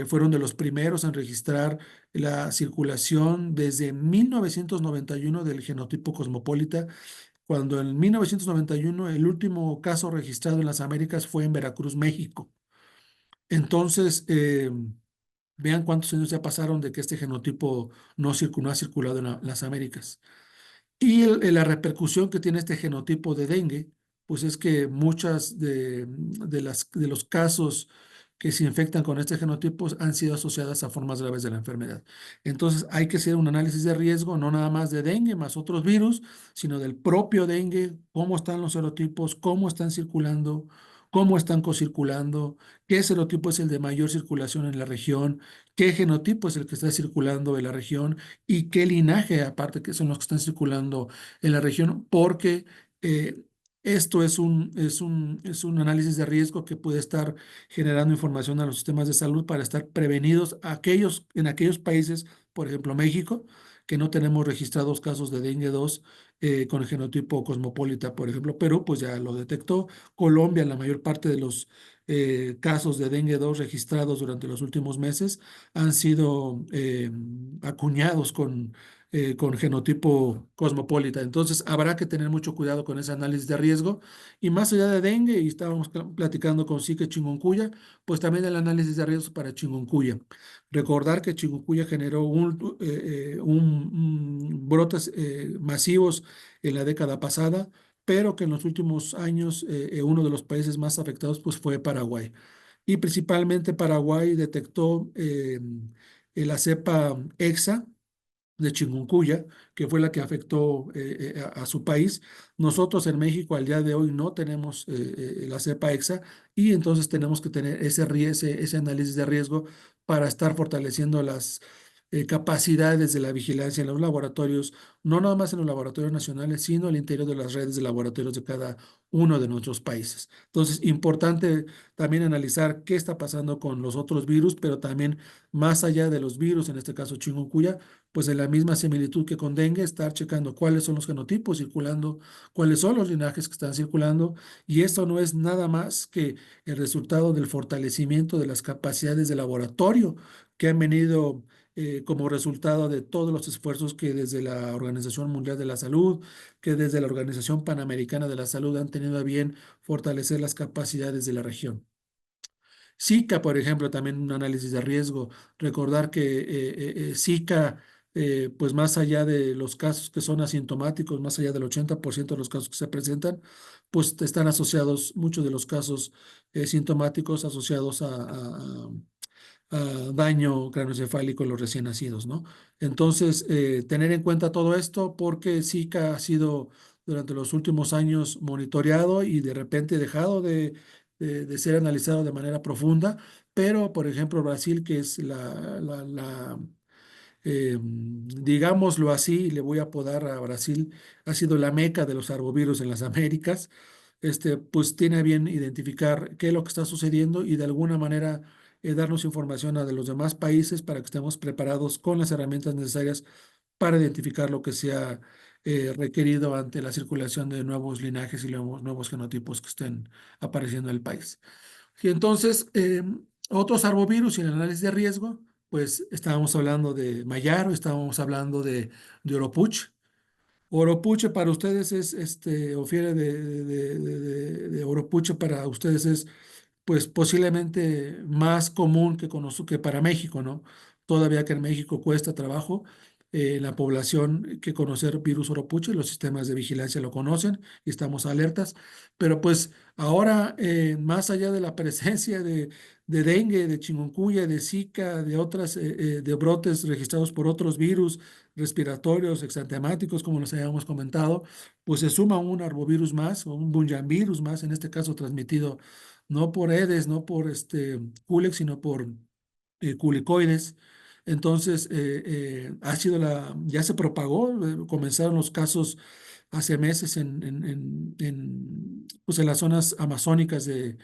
fueron de los primeros en registrar la circulación desde 1991 del genotipo cosmopolita, cuando en 1991 el último caso registrado en las Américas fue en Veracruz, México. Entonces, vean cuántos años ya pasaron de que este genotipo no ha circulado en las Américas. Y la repercusión que tiene este genotipo de dengue, pues es que muchas de los casos que se infectan con este genotipo han sido asociadas a formas graves de la enfermedad. Entonces hay que hacer un análisis de riesgo, no nada más de dengue más otros virus, sino del propio dengue, cómo están los serotipos, cómo están circulando, cómo están cocirculando, qué serotipo es el de mayor circulación en la región, qué genotipo es el que está circulando en la región y qué linaje, aparte que son los que están circulando en la región, porque eh, esto es un análisis de riesgo que puede estar generando información a los sistemas de salud para estar prevenidos en aquellos países, por ejemplo México, que no tenemos registrados casos de dengue 2 con el genotipo cosmopolita, por ejemplo, Perú pues ya lo detectó. Colombia, la mayor parte de los casos de dengue 2 registrados durante los últimos meses han sido acuñados con genotipo cosmopolita. Entonces, habrá que tener mucho cuidado con ese análisis de riesgo. Y más allá de dengue, y estábamos platicando con Zika y chikungunya, pues también el análisis de riesgo para chikungunya. Recordar que chikungunya generó brotes masivos en la década pasada, pero que en los últimos años uno de los países más afectados pues, fue Paraguay. Y principalmente Paraguay detectó la cepa EXA de chikungunya, que fue la que afectó a su país. Nosotros en México al día de hoy no tenemos la cepa EXA y entonces tenemos que tener ese análisis de riesgo para estar fortaleciendo capacidades de la vigilancia en los laboratorios, no nada más en los laboratorios nacionales, sino al interior de las redes de laboratorios de cada uno de nuestros países. Entonces, importante también analizar qué está pasando con los otros virus, pero también más allá de los virus, en este caso chikungunya, pues en la misma similitud que con dengue, estar checando cuáles son los genotipos circulando, cuáles son los linajes que están circulando, y esto no es nada más que el resultado del fortalecimiento de las capacidades de laboratorio que han venido como resultado de todos los esfuerzos que desde la Organización Mundial de la Salud, que desde la Organización Panamericana de la Salud han tenido a bien fortalecer las capacidades de la región. Zika, por ejemplo, también un análisis de riesgo. Recordar que Zika, pues más allá de los casos que son asintomáticos, más allá del 80% de los casos que se presentan, pues están asociados, muchos de los casos sintomáticos asociados a daño craneoencefálico en los recién nacidos, ¿no? Entonces, tener en cuenta todo esto porque Zika ha sido durante los últimos años monitoreado y de repente dejado de ser analizado de manera profunda, pero por ejemplo Brasil, que es digámoslo así, le voy a apodar a Brasil, ha sido la meca de los arbovirus en las Américas, pues tiene a bien identificar qué es lo que está sucediendo y de alguna manera darnos información a de los demás países para que estemos preparados con las herramientas necesarias para identificar lo que sea requerido ante la circulación de nuevos linajes y nuevos genotipos que estén apareciendo en el país. Y entonces, otros arbovirus y el análisis de riesgo, pues estábamos hablando de Mayaro, estábamos hablando de Oropuch. Oropuche para ustedes es, o fiere de Oropuche para ustedes es pues posiblemente más común que para México, ¿no? Todavía que en México cuesta trabajo la población que conocer virus Oropuche, los sistemas de vigilancia lo conocen y estamos alertas, pero pues ahora más allá de la presencia de dengue, de chikungunya, de Zika, de otras, de brotes registrados por otros virus respiratorios, exantemáticos, como les habíamos comentado, pues se suma un arbovirus más, o un bunyanvirus más, en este caso transmitido no por Aedes, no por Culex, sino por culicoides. Entonces, ya se propagó, comenzaron los casos hace meses pues en las zonas amazónicas de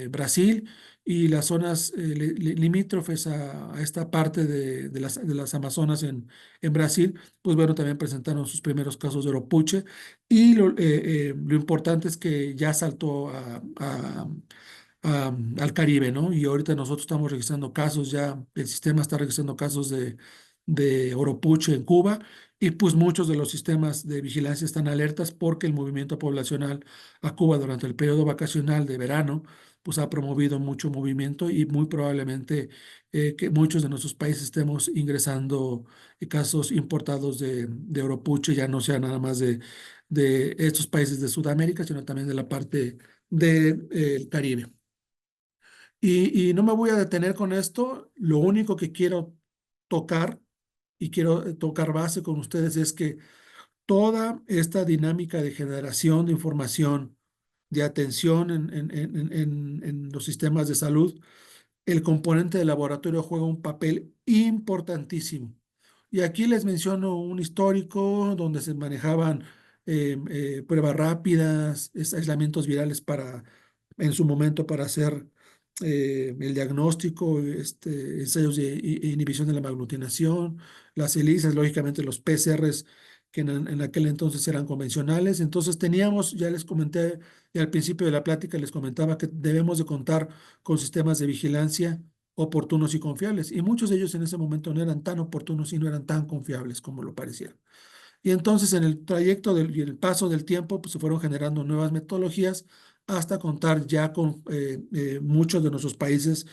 Brasil y las zonas limítrofes a esta parte de las Amazonas en Brasil, pues bueno, también presentaron sus primeros casos de Oropuche y lo importante es que ya saltó al Caribe, ¿no? Y ahorita nosotros estamos registrando casos, ya el sistema está registrando casos de Oropuche en Cuba y pues muchos de los sistemas de vigilancia están alertas porque el movimiento poblacional a Cuba durante el periodo vacacional de verano pues ha promovido mucho movimiento y muy probablemente que muchos de nuestros países estemos ingresando casos importados de Oropuche, ya no sea nada más de estos países de Sudamérica, sino también de la parte del Caribe. Y no me voy a detener con esto. Lo único que quiero tocar y quiero tocar base con ustedes es que toda esta dinámica de generación de información, de atención en los sistemas de salud, el componente de laboratorio juega un papel importantísimo. Y aquí les menciono un histórico donde se manejaban pruebas rápidas, aislamientos virales en su momento para hacer el diagnóstico, ensayos de inhibición de la maglutinación, las ELISAs, lógicamente los PCRs que en aquel entonces eran convencionales. Entonces teníamos, ya les comenté, y al principio de la plática les comentaba que debemos de contar con sistemas de vigilancia oportunos y confiables. Y muchos de ellos en ese momento no eran tan oportunos y no eran tan confiables como lo parecieron. Y entonces en el trayecto y el paso del tiempo, pues se fueron generando nuevas metodologías hasta contar ya con muchos de nuestros países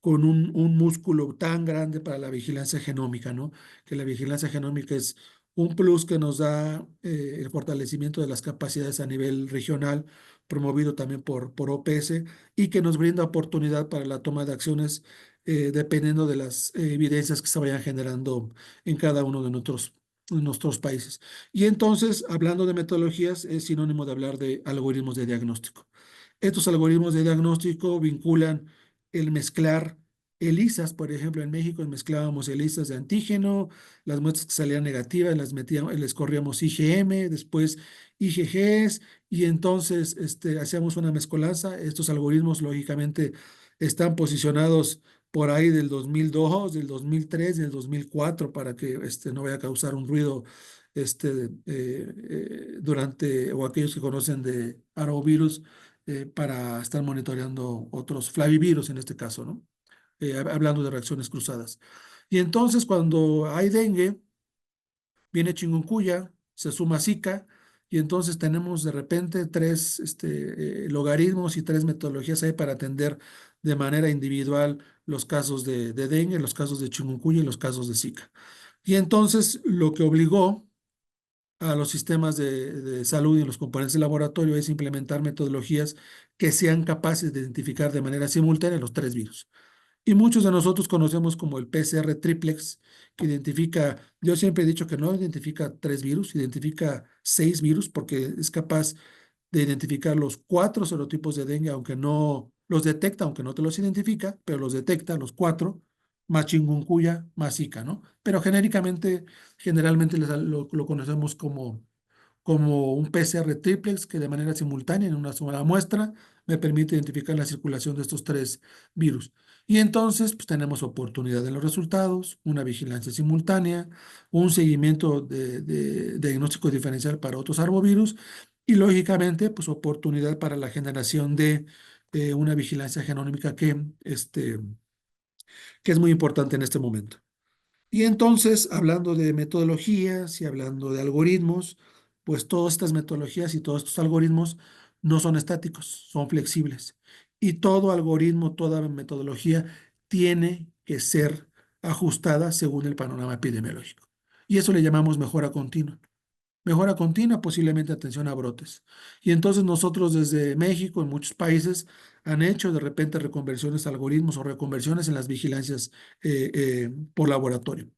con un músculo tan grande para la vigilancia genómica, ¿no? Que la vigilancia genómica es un plus que nos da el fortalecimiento de las capacidades a nivel regional, promovido también por OPS, y que nos brinda oportunidad para la toma de acciones dependiendo de las evidencias que se vayan generando en cada uno de nuestros países. Y entonces, hablando de metodologías, es sinónimo de hablar de algoritmos de diagnóstico. Estos algoritmos de diagnóstico vinculan el mezclar ELISAs, por ejemplo, en México mezclábamos ELISAs de antígeno, las muestras que salían negativas las metíamos, les corríamos IgM, después IgGs, y entonces hacíamos una mezcolanza. Estos algoritmos, lógicamente, están posicionados por ahí del 2002, del 2003, del 2004, para que no vaya a causar un ruido durante, o aquellos que conocen de arbovirus, para estar monitoreando otros flavivirus en este caso, ¿no? Hablando de reacciones cruzadas. Y entonces cuando hay dengue, viene chikungunya, se suma Zika, y entonces tenemos de repente tres logaritmos y tres metodologías ahí para atender de manera individual los casos de dengue, los casos de chikungunya y los casos de Zika. Y entonces lo que obligó a los sistemas de salud y los componentes de laboratorio es implementar metodologías que sean capaces de identificar de manera simultánea los tres virus. Y muchos de nosotros conocemos como el PCR triplex, que identifica, yo siempre he dicho que no identifica tres virus, identifica 6 virus, porque es capaz de identificar los 4 serotipos de dengue, aunque no los detecta, aunque no te los identifica, pero los detecta los 4, más chikungunya, más Zika, ¿no? Pero genéricamente, generalmente lo conocemos como un PCR triplex que de manera simultánea en una sola muestra me permite identificar la circulación de estos 3 virus. Y entonces, pues tenemos oportunidad en los resultados, una vigilancia simultánea, un seguimiento de diagnóstico diferencial para otros arbovirus y, lógicamente, pues oportunidad para la generación de una vigilancia genómica que es muy importante en este momento. Y entonces, hablando de metodologías y hablando de algoritmos, pues todas estas metodologías y todos estos algoritmos no son estáticos, son flexibles. Y todo algoritmo, toda metodología tiene que ser ajustada según el panorama epidemiológico. Y eso le llamamos mejora continua. Mejora continua, posiblemente atención a brotes. Y entonces nosotros desde México, en muchos países, han hecho de repente reconversiones a algoritmos o reconversiones en las vigilancias por laboratorio.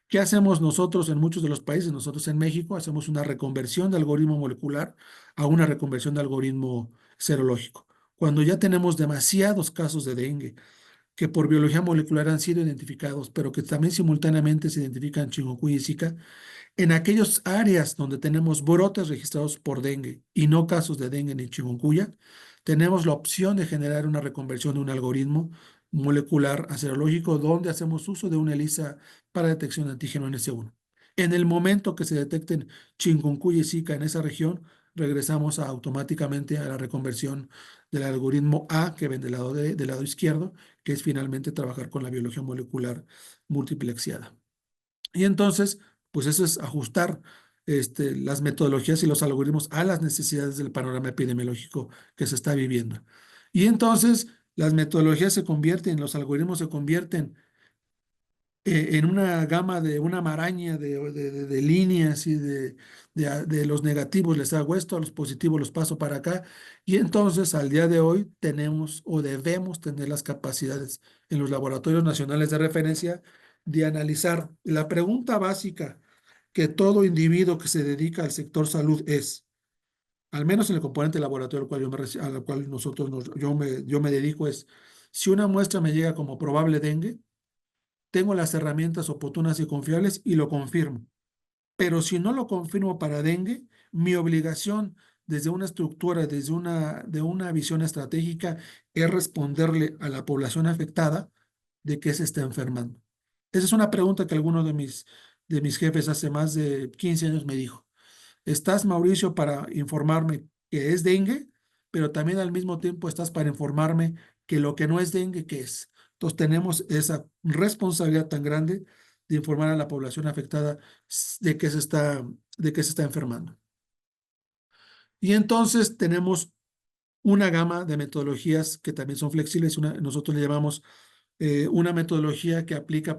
¿Qué hacemos nosotros en muchos de los países? Nosotros en México hacemos una reconversión de algoritmo molecular a una reconversión de algoritmo serológico. Cuando ya tenemos demasiados casos de dengue que por biología molecular han sido identificados, pero que también simultáneamente se identifican chikungunya y Zika, en aquellas áreas donde tenemos brotes registrados por dengue y no casos de dengue ni chikungunya, tenemos la opción de generar una reconversión de un algoritmo molecular a serológico donde hacemos uso de una ELISA para detección de antígeno NS1. En el momento que se detecten chikungunya y Zika en esa región, regresamos automáticamente a la reconversión del algoritmo A, que ven del lado izquierdo, que es finalmente trabajar con la biología molecular multiplexiada. Y entonces, pues eso es ajustar las metodologías y los algoritmos a las necesidades del panorama epidemiológico que se está viviendo. Y entonces, las metodologías se convierten, los algoritmos se convierten en una gama de una maraña de líneas y de los negativos les hago esto, a los positivos los paso para acá. Y entonces, al día de hoy, tenemos o debemos tener las capacidades en los laboratorios nacionales de referencia de analizar. La pregunta básica que todo individuo que se dedica al sector salud es, al menos en el componente laboratorio a la cual yo me dedico, es, si una muestra me llega como probable dengue, tengo las herramientas oportunas y confiables y lo confirmo. Pero si no lo confirmo para dengue, mi obligación desde una estructura, de una visión estratégica, es responderle a la población afectada de qué se está enfermando. Esa es una pregunta que alguno de mis jefes hace más de 15 años me dijo. ¿Estás, Mauricio, para informarme que es dengue, pero también al mismo tiempo estás para informarme que lo que no es dengue, qué es? Entonces tenemos esa responsabilidad tan grande de informar a la población afectada de qué se está enfermando. Y entonces tenemos una gama de metodologías que también son flexibles. Nosotros le llamamos una metodología que aplica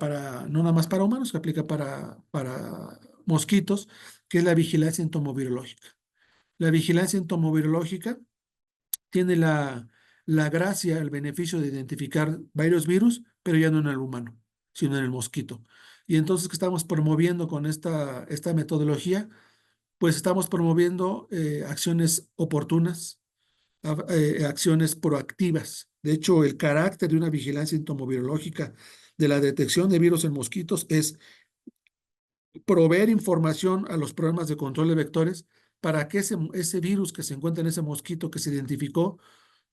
no nada más para humanos, que aplica para mosquitos, que es la vigilancia entomovirológica. La vigilancia entomovirológica tiene la gracia, el beneficio de identificar varios virus, pero ya no en el humano, sino en el mosquito. Y entonces, ¿qué estamos promoviendo con esta metodología? Pues estamos promoviendo acciones oportunas, acciones proactivas. De hecho, el carácter de una vigilancia entomovirológica de la detección de virus en mosquitos es proveer información a los programas de control de vectores para que ese virus que se encuentra en ese mosquito que se identificó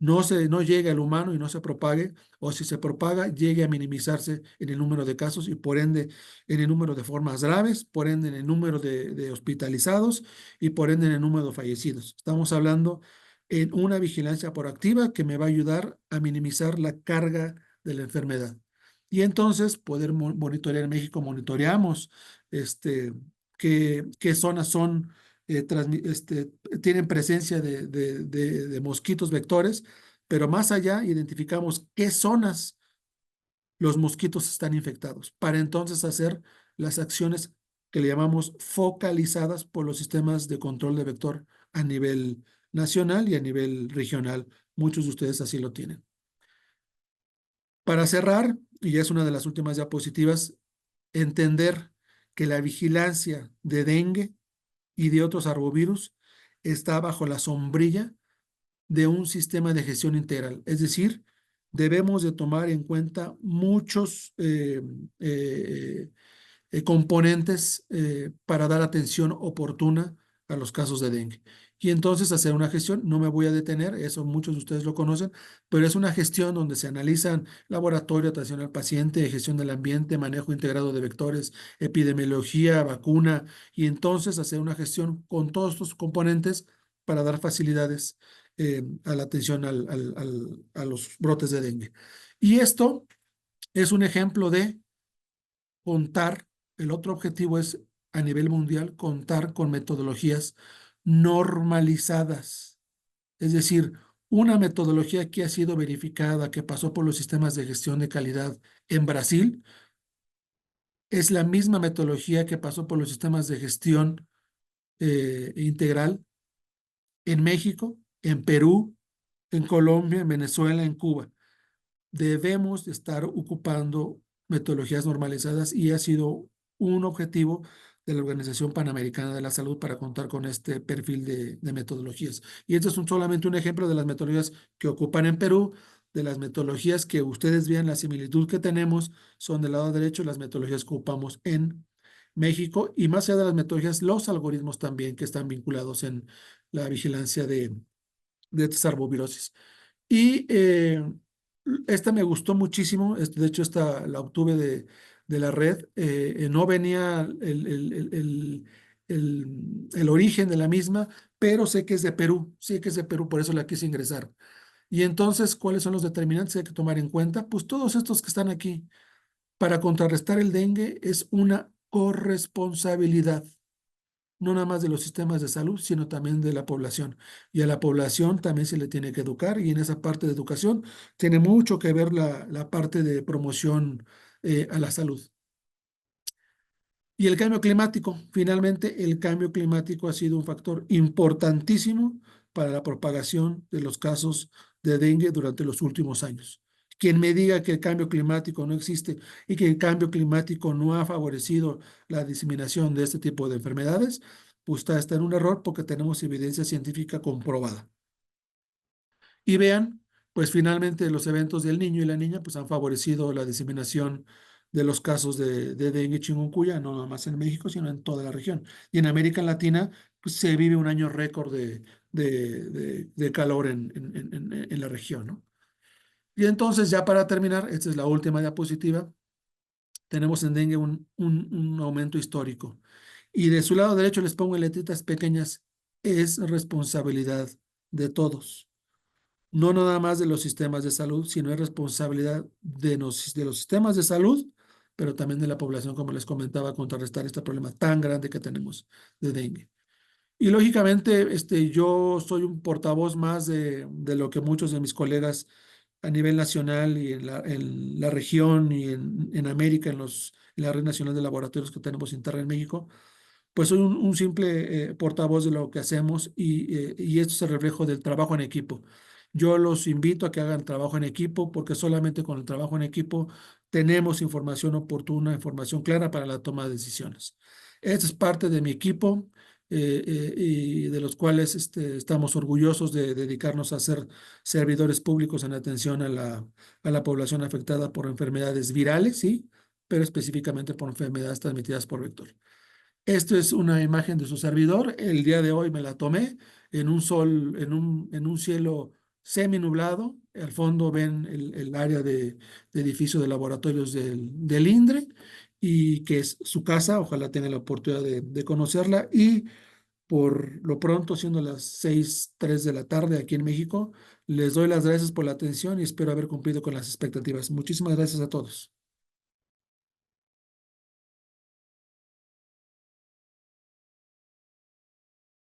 no llegue al humano y no se propague, o si se propaga, llegue a minimizarse en el número de casos y por ende en el número de formas graves, por ende en el número de hospitalizados y por ende en el número de fallecidos. Estamos hablando en una vigilancia proactiva que me va a ayudar a minimizar la carga de la enfermedad. Y entonces poder monitorear en México, monitoreamos qué zonas son, tienen presencia de mosquitos vectores, pero más allá identificamos qué zonas los mosquitos están infectados, para entonces hacer las acciones que le llamamos focalizadas por los sistemas de control de vector a nivel nacional y a nivel regional. Muchos de ustedes así lo tienen. Para cerrar, y ya es una de las últimas diapositivas, entender que la vigilancia de dengue y de otros arbovirus está bajo la sombrilla de un sistema de gestión integral. Es decir, debemos de tomar en cuenta muchos eh, componentes para dar atención oportuna a los casos de dengue. Y entonces hacer una gestión, no me voy a detener, eso muchos de ustedes lo conocen, pero es una gestión donde se analizan laboratorio, atención al paciente, gestión del ambiente, manejo integrado de vectores, epidemiología, vacuna, y entonces hacer una gestión con todos estos componentes para dar facilidades a la atención a los brotes de dengue. Y esto es un ejemplo de contar, el otro objetivo es a nivel mundial contar con metodologías normalizadas, es decir, una metodología que ha sido verificada, que pasó por los sistemas de gestión de calidad en Brasil, es la misma metodología que pasó por los sistemas de gestión integral en México, en Perú, en Colombia, en Venezuela, en Cuba. Debemos estar ocupando metodologías normalizadas y ha sido un objetivo de la Organización Panamericana de la Salud para contar con este perfil de metodologías. Y esto es solamente un ejemplo de las metodologías que ocupan en Perú, de las metodologías que ustedes vean la similitud que tenemos, son del lado derecho las metodologías que ocupamos en México y más allá de las metodologías, los algoritmos también que están vinculados en la vigilancia de estas arbovirosis. Y esta me gustó muchísimo, de hecho esta la obtuve de la red, no venía el origen de la misma, pero sé que es de Perú, sé que es de Perú, por eso la quise ingresar. Y entonces, ¿cuáles son los determinantes que hay que tomar en cuenta? Pues todos estos que están aquí. Para contrarrestar el dengue es una corresponsabilidad no nada más de los sistemas de salud, sino también de la población. Y a la población también se le tiene que educar y en esa parte de educación tiene mucho que ver la parte de promoción a la salud. Y el cambio climático, finalmente, el cambio climático ha sido un factor importantísimo para la propagación de los casos de dengue durante los últimos años. Quien me diga que el cambio climático no existe y que el cambio climático no ha favorecido la diseminación de este tipo de enfermedades, pues está en un error porque tenemos evidencia científica comprobada. Y vean, pues finalmente los eventos del niño y la niña pues han favorecido la diseminación de los casos de dengue y chikungunya, no nada más en México, sino en toda la región. Y en América Latina pues se vive un año récord de calor en la región, ¿no? Y entonces ya para terminar, esta es la última diapositiva, tenemos en dengue un aumento histórico. Y de su lado derecho les pongo en letritas pequeñas, es responsabilidad de todos. No nada más de los sistemas de salud, sino es responsabilidad de los sistemas de salud, pero también de la población, como les comentaba, contrarrestar este problema tan grande que tenemos de dengue. Y lógicamente, yo soy un portavoz más de lo que muchos de mis colegas a nivel nacional y en la región y en América, en la Red Nacional de Laboratorios que tenemos interna en México, pues soy un simple portavoz de lo que hacemos y esto es el reflejo del trabajo en equipo. Yo los invito a que hagan trabajo en equipo porque solamente con el trabajo en equipo tenemos información oportuna, información clara para la toma de decisiones. Esta es parte de mi equipo. y de los cuales estamos orgullosos de dedicarnos a ser servidores públicos en atención a la población afectada por enfermedades virales, sí, pero específicamente por enfermedades transmitidas por vector. Esto es una imagen de su servidor. El día de hoy me la tomé en un sol, en un cielo semi nublado. Al fondo ven el área de edificio de laboratorios del INDRE y que es su casa. Ojalá tenga la oportunidad de conocerla. Y por lo pronto, siendo las 6:03 de la tarde aquí en México, les doy las gracias por la atención y espero haber cumplido con las expectativas. Muchísimas gracias a todos.